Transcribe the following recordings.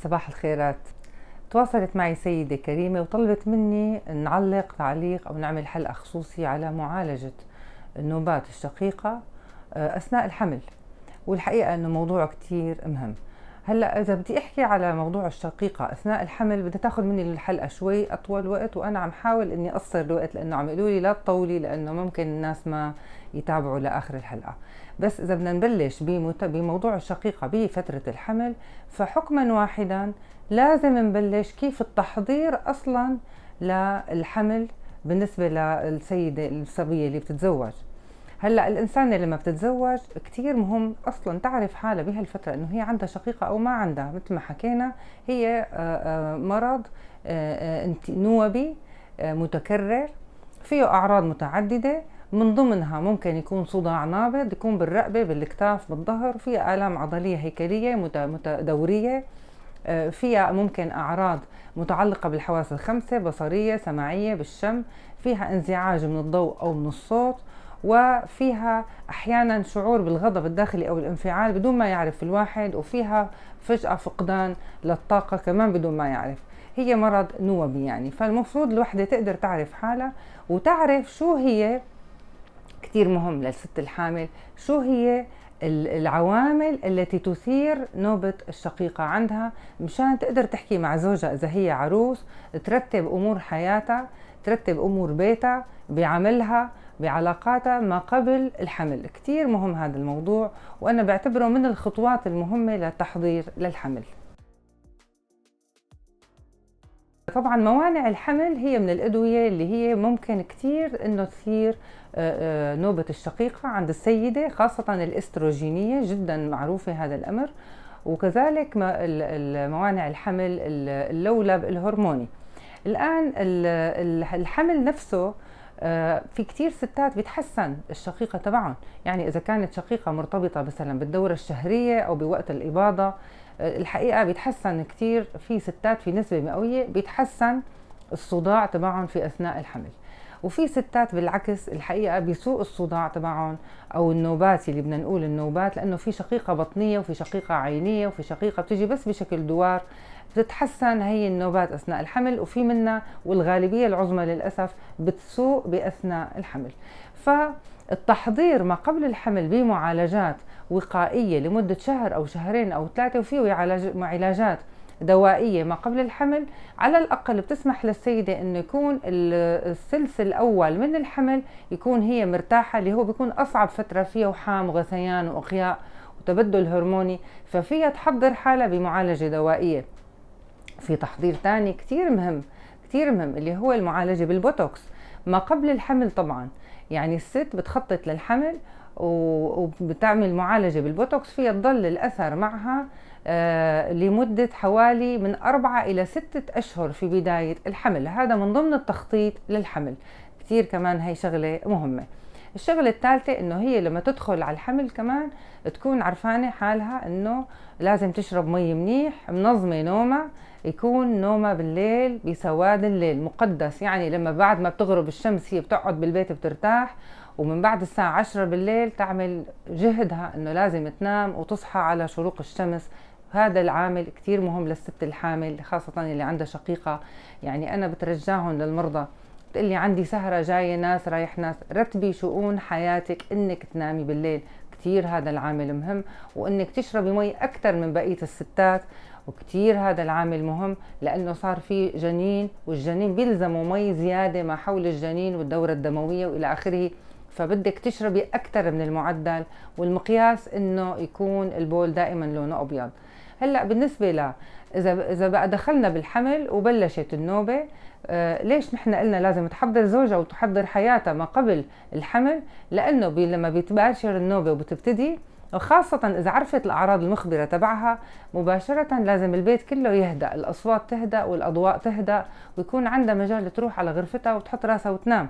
صباح الخيرات. تواصلت معي سيدة كريمة وطلبت مني نعلق تعليق أو نعمل حلقة خصوصي على معالجة النوبات الشقيقة أثناء الحمل، والحقيقة أنه موضوع كتير مهم. هلأ إذا بدي أحكي على موضوع الشقيقة أثناء الحمل بدها تاخد مني الحلقة شوي أطول وقت، وأنا عم حاول إني أقصر الوقت لأنه عم يقولوا لي لا تطولي لأنه ممكن الناس ما يتابعوا لآخر الحلقة. بس إذا بدنا نبلش بموضوع الشقيقة بفترة الحمل، فحكما واحدا لازم نبلش كيف التحضير أصلا للحمل بالنسبة للسيدة الصبية اللي بتتزوج. هلا الإنسانة لما بتتزوج كتير مهم أصلا تعرف حالها بهالفترة إنه هي عندها شقيقة أو ما عندها. مثل ما حكينا هي مرض نوبي متكرر فيه أعراض متعددة، من ضمنها ممكن يكون صداع نابض، يكون بالرقبة بالكتاف بالظهر، فيها آلام عضلية هيكلية متدورية، فيها ممكن أعراض متعلقة بالحواس الخمسة، بصرية سمعية بالشم، فيها انزعاج من الضوء أو من الصوت، وفيها أحيانا شعور بالغضب الداخلي أو الانفعال بدون ما يعرف الواحد، وفيها فجأة فقدان للطاقة كمان بدون ما يعرف. هي مرض نوبي يعني، فالمفروض الوحدة تقدر تعرف حالها وتعرف شو هي، كتير مهم للست الحامل، شو هي العوامل التي تثير نوبة الشقيقة عندها، مشان تقدر تحكي مع زوجها إذا هي عروس، ترتب أمور حياتها، ترتب أمور بيتها، بعملها، بعلاقاتها ما قبل الحمل. كتير مهم هذا الموضوع، وأنا بعتبره من الخطوات المهمة للتحضير للحمل. طبعا موانع الحمل هي من الأدوية اللي هي ممكن كتير انه تثير نوبة الشقيقة عند السيدة، خاصة الاستروجينية جدا معروفة هذا الأمر، وكذلك موانع الحمل اللولب الهرموني. الآن الحمل نفسه في كتير ستات بيتحسن الشقيقة تبعهم، يعني إذا كانت شقيقة مرتبطة مثلا بالدورة الشهرية أو بوقت الإباضة، الحقيقة بيتحسن كتير في ستات في نسبة مئوية بيتحسن الصداع تبعهم في أثناء الحمل. وفي ستات بالعكس الحقيقة بيسوء الصداع تبعهم أو النوبات، اللي بدنا نقول النوبات، لأنه في شقيقة بطنية وفي شقيقة عينية وفي شقيقة بتجي بس بشكل دوار، بتتحسن هي النوبات أثناء الحمل، وفي منها والغالبية العظمى للأسف بتسوء بأثناء الحمل. فالتحضير ما قبل الحمل بمعالجات وقائية لمدة شهر أو شهرين أو ثلاثة، وفيه علاجات دوائية ما قبل الحمل، على الأقل بتسمح للسيدة أنه يكون الثلث الأول من الحمل يكون هي مرتاحة، اللي هو بيكون أصعب فترة فيه وحام وغثيان وإقياء وتبدل هرموني، ففيها تحضر حالها بمعالجة دوائية. في تحضير تاني كتير مهم كتير مهم اللي هو المعالجة بالبوتوكس ما قبل الحمل. طبعا يعني الست بتخطط للحمل وبتعمل معالجة بالبوتوكس، فيها تضل الأثر معها لمدة حوالي من 4 إلى 6 أشهر في بداية الحمل. هذا من ضمن التخطيط للحمل، كتير كمان هي شغلة مهمة. الشغلة الثالثة انه هي لما تدخل على الحمل كمان تكون عرفانة حالها انه لازم تشرب مي منيح، منظمة نومها، يكون نومها بالليل بسواد الليل مقدس، يعني لما بعد ما بتغرب الشمس هي بتقعد بالبيت بترتاح، ومن بعد الساعة 10 بالليل تعمل جهدها انه لازم تنام وتصحى على شروق الشمس. هذا العامل كتير مهم للست الحامل، خاصة اللي عندها شقيقة. يعني أنا بترجاهم للمرضى، بتقلي عندي سهرة جاية ناس رايح ناس، رتبي شؤون حياتك إنك تنامي بالليل، كتير هذا العامل مهم، وإنك تشربي مي أكتر من بقية الستات، وكتير هذا العامل مهم لأنه صار في جنين، والجنين بيلزموا مي زيادة ما حول الجنين والدورة الدموية وإلى آخره، فبدك تشربي أكتر من المعدل، والمقياس إنه يكون البول دائما لونه أبيض. هلا بالنسبة إذا بقى دخلنا بالحمل وبلشت النوبة، ليش نحن قلنا لازم تحضر زوجها وتحضر حياتها ما قبل الحمل؟ لأنه لما بتباشر النوبة وبتبتدي، وخاصة إذا عرفت الأعراض المخبرة تبعها، مباشرة لازم البيت كله يهدأ، الأصوات تهدأ والأضواء تهدأ، ويكون عندها مجال تروح على غرفتها وتحط راسها وتنام.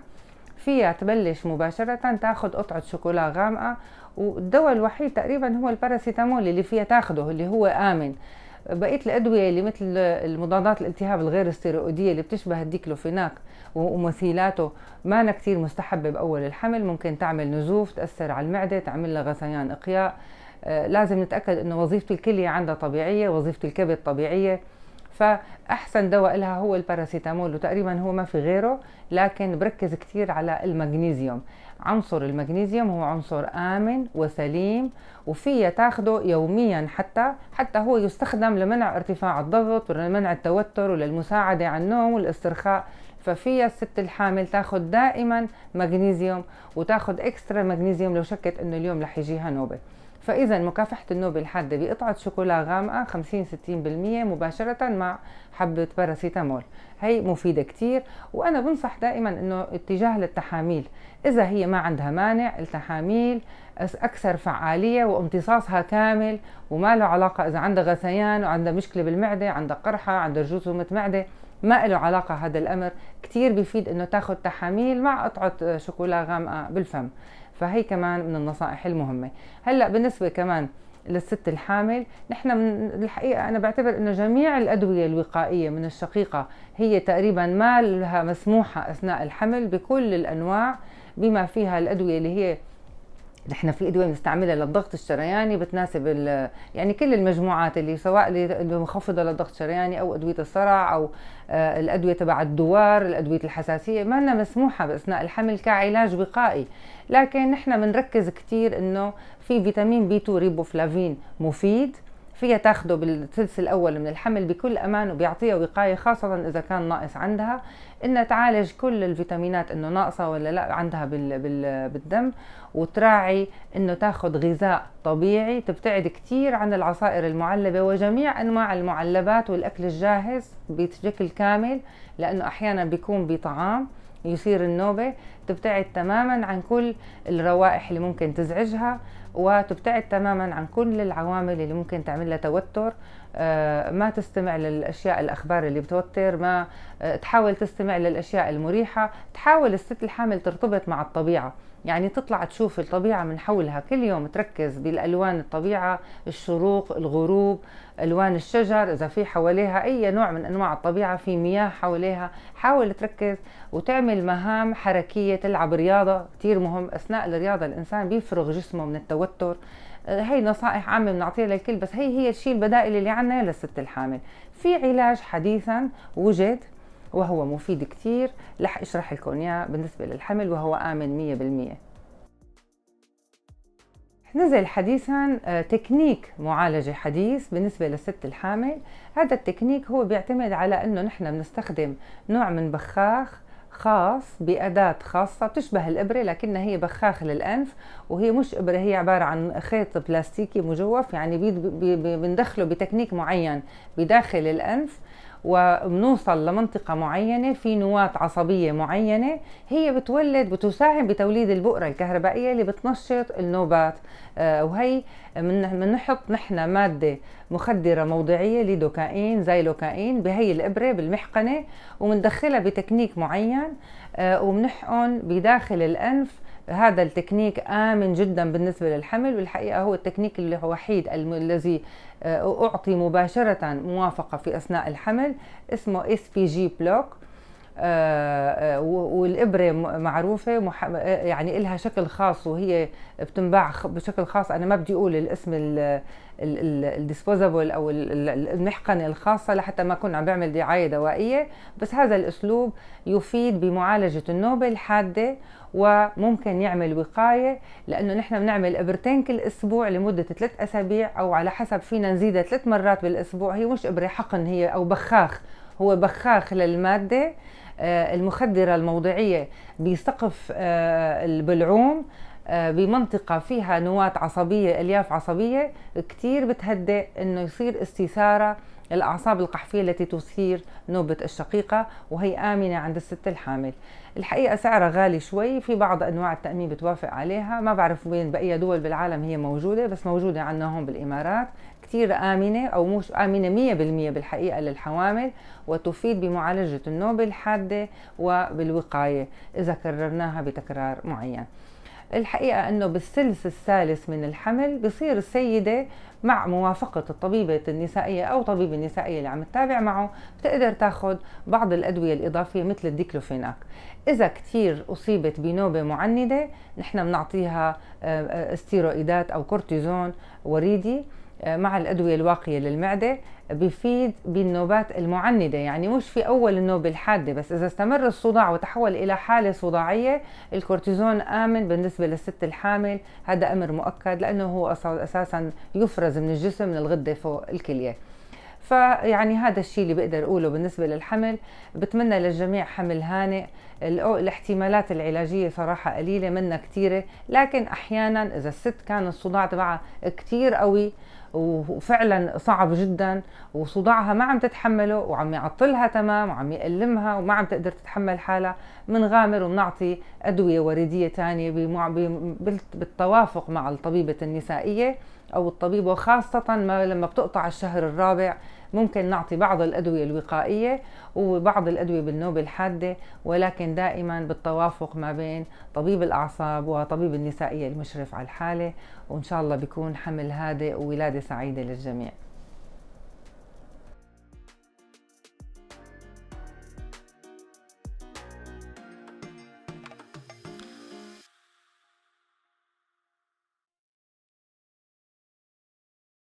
فيها تبلش مباشرة تاخد قطعة شوكولا غامقة، والدواء الوحيد تقريبا هو الباراسيتامول اللي فيها تاخده، اللي هو آمن. بقية الأدوية اللي مثل المضادات الالتهاب الغير الستيرويدية اللي بتشبه الديكلوفيناك ومثيلاته ما كتير مستحبة بأول الحمل، ممكن تعمل نزوف، تأثر على المعدة، تعمل لها غثيان إقياء. لازم نتأكد انه وظيفة الكلية عندها طبيعية، وظيفة الكبد طبيعية. فأحسن دواء لها هو الباراسيتامول، وتقريبا هو ما في غيره، لكن بركز كتير على المغنيسيوم. عنصر المغنيسيوم هو عنصر آمن وسليم، وفيه تاخده يوميا، حتى هو يستخدم لمنع ارتفاع الضغط ولمنع التوتر وللمساعدة على النوم والاسترخاء. ففيها الست الحامل تاخد دائما مغنيسيوم، وتاخد اكسترا مغنيسيوم لو شكت انه اليوم رح يجيها نوبة. فإذا مكافحة النوبة الحادة بقطعة شوكولا غامقة 50-60% مباشرة مع حبة باراسيتامول، هي مفيدة كتير. وأنا بنصح دائما إنه اتجاه للتحاميل، إذا هي ما عندها مانع التحاميل أكثر فعالية وامتصاصها كامل، وما له علاقة إذا عندها غثيان وعندها مشكلة بالمعدة، عندها قرحة، عندها جرثومة معدة، ما له علاقة هذا الأمر. كتير بيفيد إنه تاخد تحاميل مع قطعة شوكولا غامقة بالفم. فهي كمان من النصائح المهمة. هلأ بالنسبة كمان للست الحامل، نحن من الحقيقة أنا بعتبر إنه جميع الأدوية الوقائية من الشقيقة هي تقريبا ما لها مسموحة أثناء الحمل بكل الأنواع، بما فيها الأدوية اللي هي نحن في ادويه بنستعملها للضغط الشرياني بتناسب يعني كل المجموعات اللي سواء المخفضه للضغط الشرياني او ادويه الصرع او الادويه تبع الدوار، الادويه الحساسيه، ما لنا مسموحه باثناء الحمل كعلاج وقائي. لكن نحن بنركز كثير انه في فيتامين بي 2 ريبوفلافين مفيد، فيها تاخده بالثلث الاول من الحمل بكل امان، وبيعطيها وقايه خاصه اذا كان ناقص عندها، انها تعالج كل الفيتامينات انه ناقصه ولا لا عندها بالدم، وتراعي انه تاخد غذاء طبيعي، تبتعد كتير عن العصائر المعلبه وجميع انواع المعلبات والاكل الجاهز بشكل كامل، لانه احيانا بيكون بطعام يصير النوبه. تبتعد تماما عن كل الروائح اللي ممكن تزعجها، وتبتعد تماما عن كل العوامل اللي ممكن تعمل لها توتر. ما تستمع للأشياء الأخبار اللي بتوتر، ما تحاول تستمع للأشياء المريحة. تحاول الست الحامل ترتبط مع الطبيعة، يعني تطلع تشوف الطبيعة من حولها كل يوم، تركز بالألوان الطبيعة، الشروق، الغروب، ألوان الشجر، إذا في حواليها أي نوع من أنواع الطبيعة، في مياه حواليها، حاول تركز وتعمل مهام حركية، تلعب رياضة، كتير مهم. أثناء الرياضة الإنسان بيفرغ جسمه من التوتر. هي نصائح عامة بنعطيها للكل، بس هي الشيء البدائل اللي عنا للست الحامل. في علاج حديثا وجد وهو مفيد كتير، رح اشرح لكم اياه بالنسبة للحمل، وهو آمن 100%. نزل حديثا تكنيك معالجة حديث بالنسبة للست الحامل. هذا التكنيك هو بيعتمد على انه نحن بنستخدم نوع من بخاخ خاص بأداة خاصة بتشبه الإبرة، لكنها هي بخاخ للأنف، وهي مش إبرة، هي عبارة عن خيط بلاستيكي مجوف، يعني بندخله بتكنيك معين بداخل الأنف، وبنوصل لمنطقة معينة في نواة عصبية معينة، هي بتساهم بتوليد البؤرة الكهربائية اللي بتنشط النوبات. وهي بنحط نحن مادة مخدرة موضعية ليدوكاين زيلوكاين بهي الإبرة بالمحقنة، ومندخلها بتكنيك معين وبنحقن بداخل الأنف. هذا التكنيك آمن جدا بالنسبة للحمل، والحقيقة هو التكنيك اللي هو الوحيد الذي أعطي مباشرة موافقة في أثناء الحمل، اسمه SPG بلوك. والإبرة معروفة، يعني إلها شكل خاص وهي بتنباع بشكل خاص. أنا ما بدي أقول الاسم الديسبوزابل أو المحقنة الخاصة لحتى ما كنا عم بعمل دعاية دوائية، بس هذا الأسلوب يفيد بمعالجة النوبة الحادة وممكن يعمل وقاية، لأنه نحن بنعمل إبرتين كل أسبوع لمدة 3 أسابيع، أو على حسب فينا نزيدها 3 مرات بالأسبوع. هي مش إبرة حقن، هي أو بخاخ، هو بخاخ للمادة المخدرة الموضعية بسقف البلعوم بمنطقة فيها نواة عصبية، ألياف عصبية كتير بتهدئ إنه يصير استثارة الأعصاب القحفية التي تثير نوبة الشقيقة، وهي آمنة عند الست الحامل. الحقيقة سعرها غالي شوي، في بعض أنواع التأمين بتوافق عليها، ما بعرف وين بأي دول بالعالم هي موجودة، بس موجودة عندنا هون بالإمارات. كتير آمنة أو مش آمنة 100% بالحقيقة للحوامل، وتفيد بمعالجة النوبة الحادة وبالوقاية إذا كررناها بتكرار معين. الحقيقة أنه بالثلث الثالث من الحمل بصير السيدة مع موافقة الطبيبة النسائية أو طبيب النسائية اللي عم تتابع معه بتقدر تاخد بعض الأدوية الإضافية مثل الديكلوفيناك. إذا كتير أصيبت بنوبة معندة نحن بنعطيها استيروئيدات أو كورتيزون وريدي مع الأدوية الواقية للمعدة، بيفيد بالنوبات المعندة، يعني مش في أول النوبة الحادة بس، إذا استمر الصداع وتحول إلى حالة صداعية الكورتيزون آمن بالنسبة للست الحامل، هذا أمر مؤكد لأنه هو أساسا يفرز من الجسم من الغدة فوق الكلية. فيعني هذا الشيء اللي بقدر أقوله بالنسبة للحمل. بتمنى للجميع حمل هانئ. الاحتمالات العلاجية صراحة قليلة منها كتيرة، لكن أحيانا إذا الست كان الصداع تبعها كتير قوي وفعلا صعب جدا وصداعها ما عم تتحمله وعم يعطلها تمام وعم يألمها وما عم تقدر تتحمل حالها، منغامر وبنعطي أدوية وريدية تانية بالتوافق مع الطبيبة النسائية أو الطبيب، وخاصة لما بتقطع الشهر الرابع ممكن نعطي بعض الأدوية الوقائية وبعض الأدوية بالنوبة الحادة، ولكن دائما بالتوافق ما بين طبيب الأعصاب وطبيب النسائية المشرف على الحالة، وإن شاء الله بيكون حمل هادئ وولادة سعيدة للجميع.